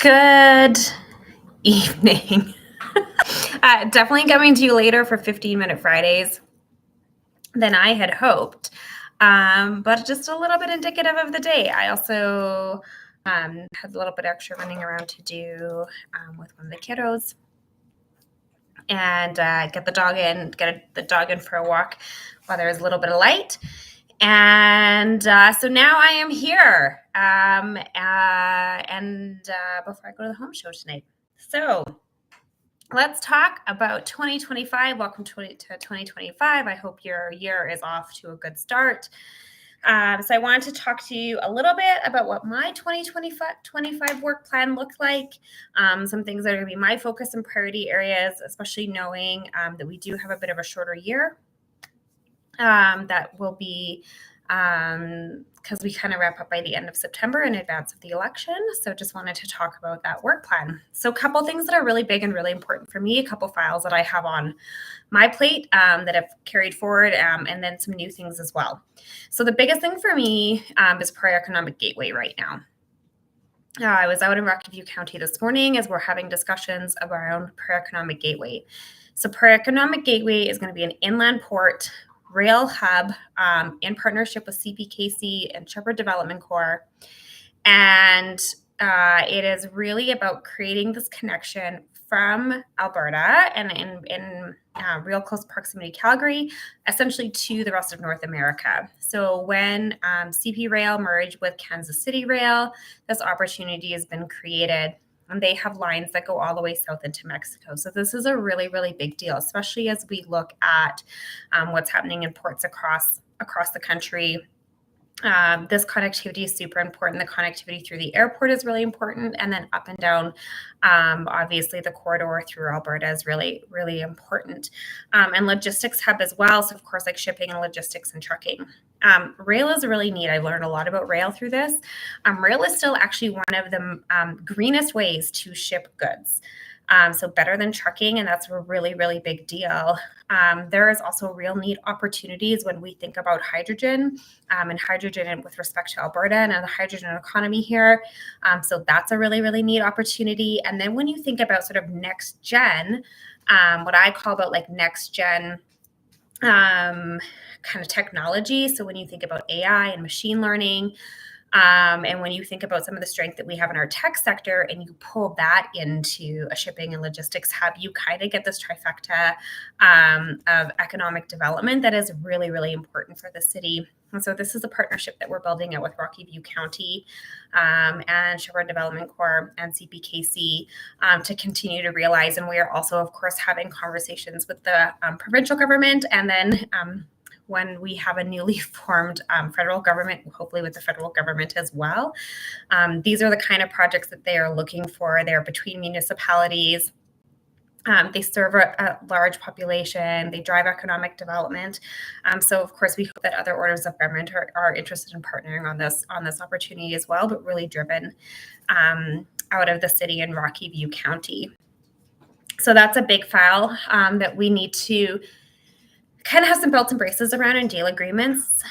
Good evening. Definitely coming to you later for 15-minute Fridays than I had hoped, but just a little bit indicative of the day. I also had a little bit extra running around to do with one of the kiddos and get the dog in for a walk while there's a little bit of light. And so now I am here, before I go to the home show tonight. So let's talk about 2025. Welcome to 2025. I hope your year is off to a good start. So I wanted to talk to you a little bit about what my 2025 work plan looked like, some things that are going to be my focus and priority areas, especially knowing that we do have a bit of a shorter year. That will be because we kind of wrap up by the end of September in advance of the election. So just wanted to talk about that work plan. So a couple things that are really big and really important for me, a couple files that I have on my plate that I've carried forward, and then some new things as well. So the biggest thing for me is Prairie Economic Gateway right now. I was out in Rocky View County this morning as we're having discussions around Prairie Economic Gateway. So Prairie Economic Gateway is going to be an inland port rail hub in partnership with CPKC and Shepherd Development Corps. And it is really about creating this connection from Alberta and in real close proximity to Calgary, essentially to the rest of North America. So when CP Rail merged with Kansas City Rail, this opportunity has been created. And they have lines that go all the way south into Mexico. So this is a really, really big deal, especially as we look at what's happening in ports across the country. This connectivity is super important. The connectivity through the airport is really important. And then up and down, obviously, the corridor through Alberta is really, really important. And logistics hub as well. So, of course, like shipping and logistics and trucking. Rail is really neat. I learned a lot about rail through this. Rail is still actually one of the greenest ways to ship goods. So better than trucking, and that's a really, really big deal. There is also real neat opportunities when we think about hydrogen and hydrogen with respect to Alberta and the hydrogen economy here. So that's a really, really neat opportunity. And then when you think about sort of next gen, what I call about like next gen kind of technology. So when you think about AI and machine learning, and when you think about some of the strength that we have in our tech sector and you pull that into a shipping and logistics hub, you kind of get this trifecta of economic development that is really, really important for the city. And so this is a partnership that we're building out with Rocky View County and Shepherd Development Corps and CPKC to continue to realize. And we are also, of course, having conversations with the provincial government and then when we have a newly formed federal government, hopefully with the federal government as well. These are the kind of projects that they are looking for. They're between municipalities. They serve a large population. They drive economic development. So, of course, we hope that other orders of government are interested in partnering on this opportunity as well, but really driven out of the city in Rocky View County. So that's a big file that we need to kind of have some belts and braces around and deal agreements.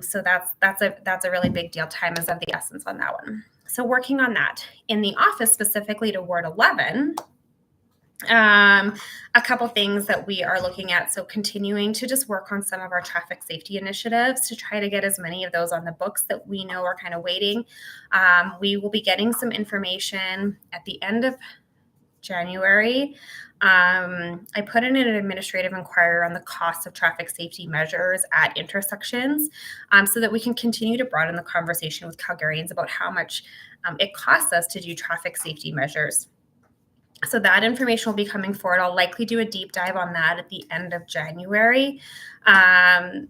So that's a really big deal. Time is of the essence on that one. So working on that in the office, specifically to Ward 11, a couple things that we are looking at. So continuing to just work on some of our traffic safety initiatives to try to get as many of those on the books that we know are kind of waiting. We will be getting some information at the end of January. I put in an administrative inquiry on the cost of traffic safety measures at intersections so that we can continue to broaden the conversation with Calgarians about how much it costs us to do traffic safety measures. So that information will be coming forward. I'll likely do a deep dive on that at the end of January. And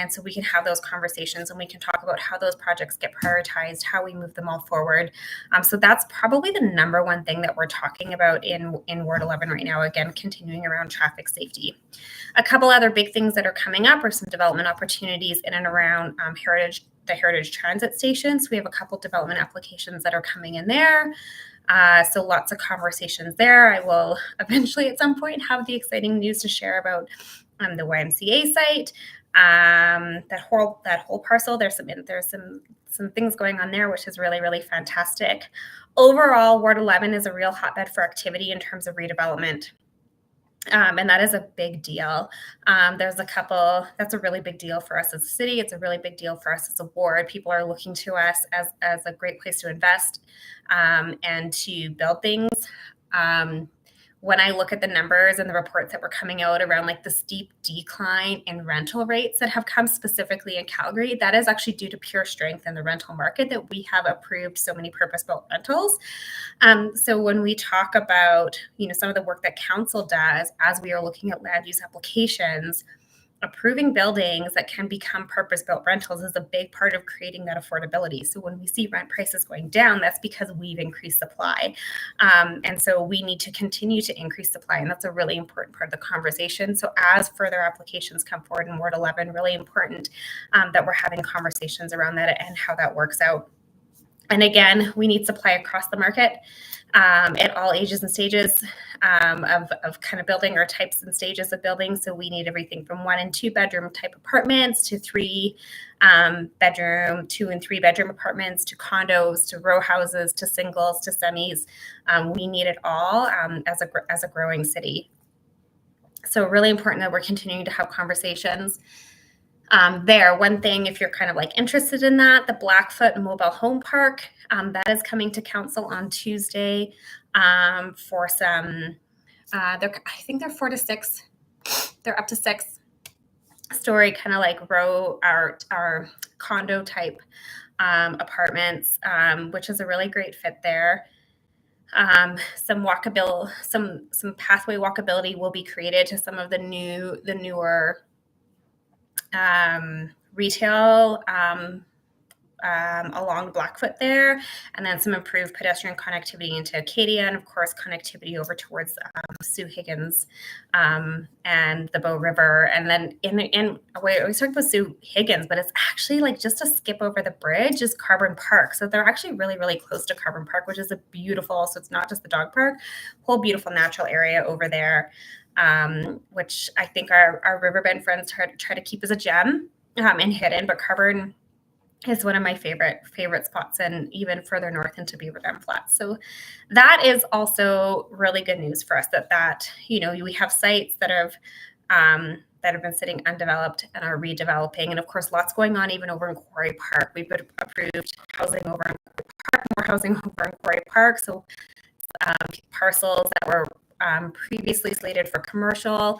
so we can have those conversations and we can talk about how those projects get prioritized, how we move them all forward. So that's probably the number one thing that we're talking about in Ward 11 right now, again, continuing around traffic safety. A couple other big things that are coming up are some development opportunities in and around the Heritage Transit Stations. We have a couple development applications that are coming in there. So lots of conversations there. I will eventually at some point have the exciting news to share about the YMCA site. That whole parcel. There's some things going on there, which is really, really fantastic. Overall, Ward 11 is a real hotbed for activity in terms of redevelopment. And that is a big deal. There's a couple, that's a really big deal for us as a city. It's a really big deal for us as a ward. People are looking to us as a great place to invest and to build things. When I look at the numbers and the reports that were coming out around like the steep decline in rental rates that have come specifically in Calgary, that is actually due to pure strength in the rental market that we have approved so many purpose-built rentals. So when we talk about, some of the work that council does as we are looking at land use applications, approving buildings that can become purpose-built rentals is a big part of creating that affordability. So when we see rent prices going down, that's because we've increased supply. And so we need to continue to increase supply. And that's a really important part of the conversation. So as further applications come forward in Ward 11, really important that we're having conversations around that and how that works out. And again, we need supply across the market at all ages and stages of kind of building or types and stages of building. So we need everything from 1 and 2 bedroom type apartments to 3 bedroom, 2 and 3 bedroom apartments to condos to row houses to singles to semis. We need it all as a growing city. So really important that we're continuing to have conversations. There, one thing, if you're kind of like interested in that, the Blackfoot Mobile Home Park, that is coming to council on Tuesday for some, I think they're 4 to 6, they're up to 6-story kind of like row our condo type apartments, which is a really great fit there. Some pathway walkability will be created to some of the newer retail along Blackfoot there, and then some improved pedestrian connectivity into Acadia, and of course connectivity over towards Sue Higgins and the Bow River. And then we always talk about Sue Higgins, but it's actually like just a skip over the bridge is Carbon Park. So they're actually really, really close to Carbon Park, which is a beautiful, so it's not just the dog park, whole beautiful natural area over there. Which I think our Riverbend friends try to keep as a gem and hidden, but Carbon is one of my favorite spots, and even further north into Beaver Dam Flats. So that is also really good news for us that we have sites that have been sitting undeveloped and are redeveloping, and of course lots going on even over in Quarry Park. We've been approved housing over in Quarry Park, more housing over in Quarry Park. So parcels that were previously slated for commercial,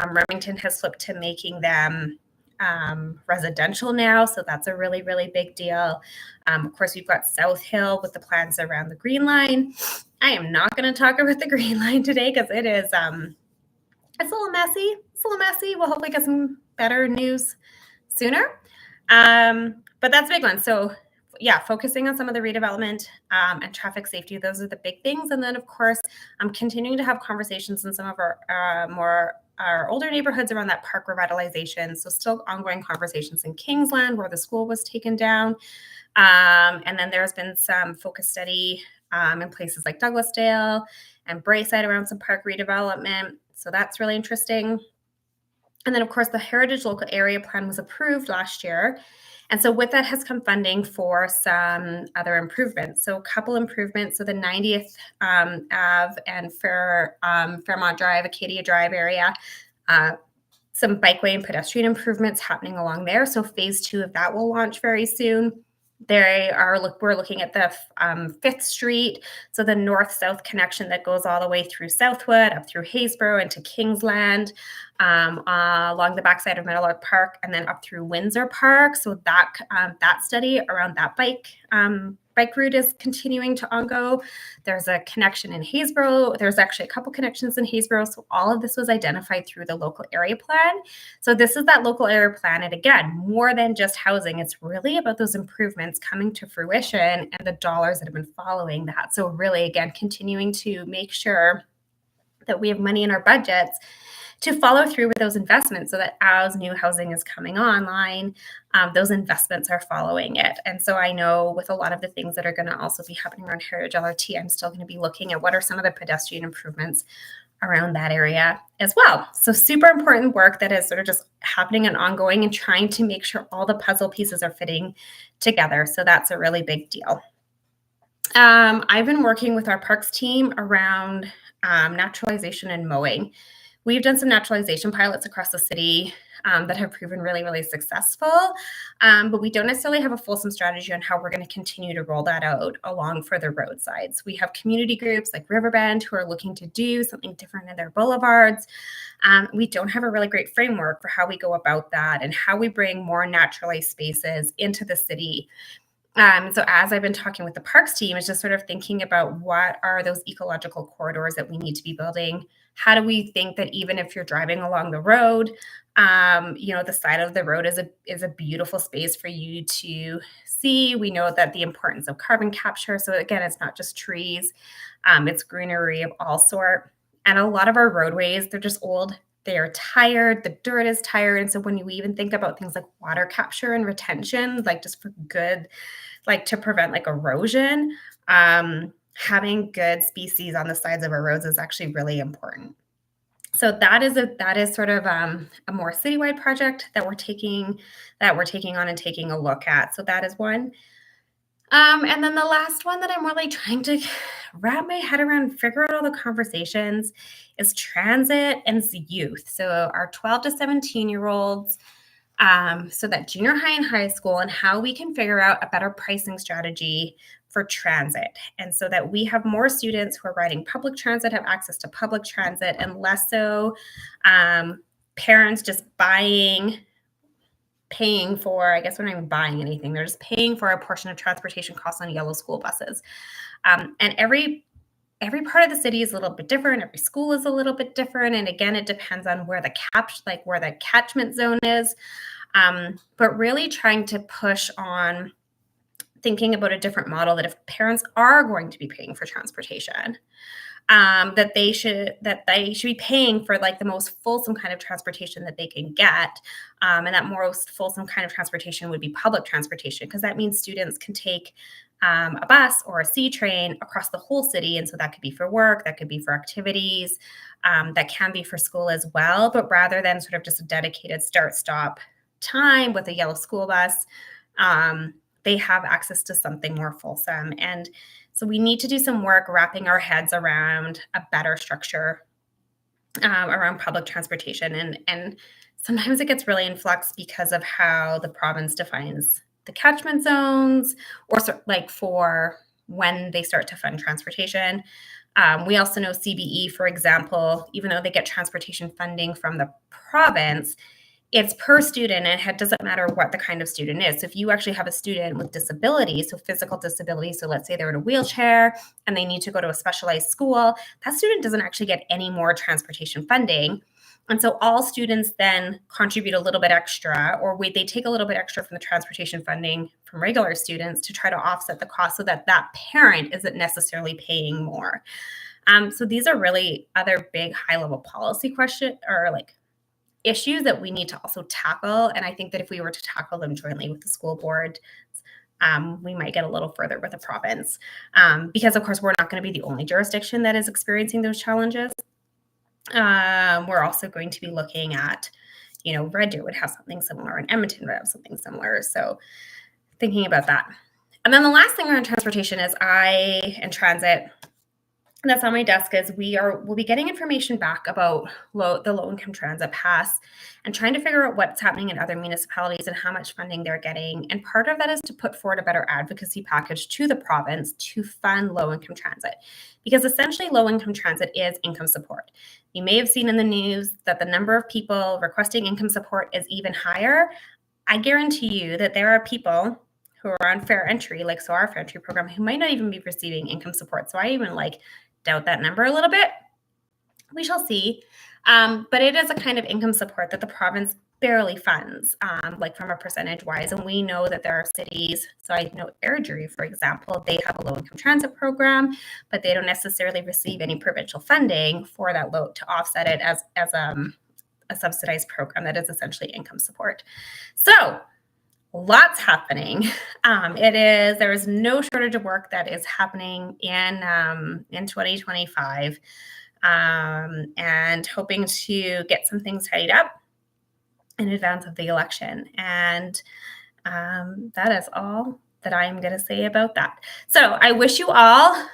Remington has flipped to making them residential now, so that's a really, really big deal. Of course, we've got South Hill with the plans around the Green Line. I am not going to talk about the Green Line today because it is it's a little messy. We'll hopefully get some better news sooner, but that's a big one. So yeah, focusing on some of the redevelopment and traffic safety, those are the big things. And then of course, I'm continuing to have conversations in some of our older neighborhoods around that park revitalization. So still ongoing conversations in Kingsland where the school was taken down. And then there's been some focus study in places like Douglasdale and Braeside around some park redevelopment. So that's really interesting. And then of course, the Heritage Local Area Plan was approved last year. And so with that has come funding for some other improvements. So a couple improvements. So the 90th Ave and Fairmont Drive, Acadia Drive area, some bikeway and pedestrian improvements happening along there. So phase 2 of that will launch very soon. We're looking at the 5th Street, so the north-south connection that goes all the way through Southwood, up through Haysboro into Kingsland, along the backside of Meadowlark Park, and then up through Windsor Park. So that study around that bike route is continuing to ongo. There's a connection in Haysboro. There's actually a couple connections in Haysboro. So all of this was identified through the local area plan. So this is that local area plan. And again, more than just housing, it's really about those improvements coming to fruition and the dollars that have been following that. So really, again, continuing to make sure that we have money in our budgets to follow through with those investments so that as new housing is coming online, those investments are following it. And so I know with a lot of the things that are going to also be happening around Heritage LRT, I'm still going to be looking at what are some of the pedestrian improvements around that area as well. So super important work that is sort of just happening and ongoing and trying to make sure all the puzzle pieces are fitting together. So that's a really big deal. I've been working with our parks team around naturalization and mowing. We've done some naturalization pilots across the city that have proven really, really successful, but we don't necessarily have a fulsome strategy on how we're going to continue to roll that out along further roadsides. We have community groups like Riverbend who are looking to do something different in their boulevards. We don't have a really great framework for how we go about that and how we bring more naturalized spaces into the city. So as I've been talking with the parks team, it's just sort of thinking about what are those ecological corridors that we need to be building. How do we think that even if you're driving along the road, the side of the road is a beautiful space for you to see. We know that the importance of carbon capture. So again, it's not just trees, it's greenery of all sort. And a lot of our roadways, they're just old. They are tired. The dirt is tired. And so when you even think about things like water capture and retention, like just for good, like to prevent like erosion, having good species on the sides of our roads is actually really important. So that is sort of a more citywide project that we're taking on and taking a look at. So that is one. And then the last one that I'm really trying to wrap my head around, figure out all the conversations, is transit and youth. So our 12 to 17-year-olds, so that junior high and high school, and how we can figure out a better pricing strategy for transit. And so that we have more students who are riding public transit, have access to public transit, and less so parents just paying for, I guess we're not even buying anything. They're just paying for a portion of transportation costs on yellow school buses. And every part of the city is a little bit different. Every school is a little bit different. And again, it depends on where the catchment zone is. But really trying to push on thinking about a different model that if parents are going to be paying for transportation, that they should be paying for like the most fulsome kind of transportation that they can get. And that most fulsome kind of transportation would be public transportation, because that means students can take a bus or a C train across the whole city. And so that could be for work, that could be for activities, that can be for school as well. But rather than sort of just a dedicated start-stop time with a yellow school bus, they have access to something more fulsome. And so we need to do some work wrapping our heads around a better structure around public transportation. And sometimes it gets really in flux because of how the province defines the catchment zones, or like for when they start to fund transportation. We also know CBE, for example, even though they get transportation funding from the province, it's per student, and it doesn't matter what the kind of student is. So if you actually have a student with disabilities, so physical disabilities, so let's say they're in a wheelchair and they need to go to a specialized school, that student doesn't actually get any more transportation funding. And so all students then contribute a little bit extra, or they take a little bit extra from the transportation funding from regular students to try to offset the cost so that that parent isn't necessarily paying more. So these are really other big high-level policy questions, or like issues that we need to also tackle. And I think that if we were to tackle them jointly with the school board, we might get a little further with the province, because of course we're not going to be the only jurisdiction that is experiencing those challenges. We're also going to be looking at, Red Deer would have something similar, and Edmonton would have something similar. So thinking about that. And then the last thing around transportation is transit that's on my desk is we'll be getting information back about the low-income transit pass, and trying to figure out what's happening in other municipalities and how much funding they're getting. And part of that is to put forward a better advocacy package to the province to fund low-income transit, because essentially low-income transit is income support. You may have seen in the news that the number of people requesting income support is even higher. I guarantee you that there are people who are on fair entry, like so our fair entry program, who might not even be receiving income support. So I even doubt that number a little bit. We shall see. But it is a kind of income support that the province barely funds, from a percentage wise. And we know that there are cities, so I know Airdrie, for example, they have a low income transit program, but they don't necessarily receive any provincial funding for that load to offset it as a subsidized program that is essentially income support. So lots happening. There is no shortage of work that is happening in 2025. and hoping to get some things tidied up in advance of the election. And that is all that I'm going to say about that. So I wish you all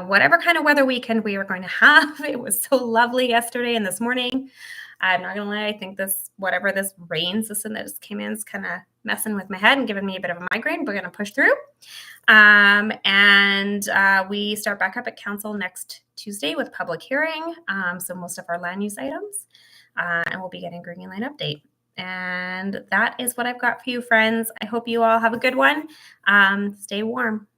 whatever kind of weather weekend we are going to have. It was so lovely yesterday and this morning. I'm not gonna lie, I think whatever this rain system that just came in is kind of messing with my head and giving me a bit of a migraine. We're gonna push through. And we start back up at council next Tuesday with public hearing. So most of our land use items, and we'll be getting Green Line update. And that is what I've got for you, friends. I hope you all have a good one. Stay warm.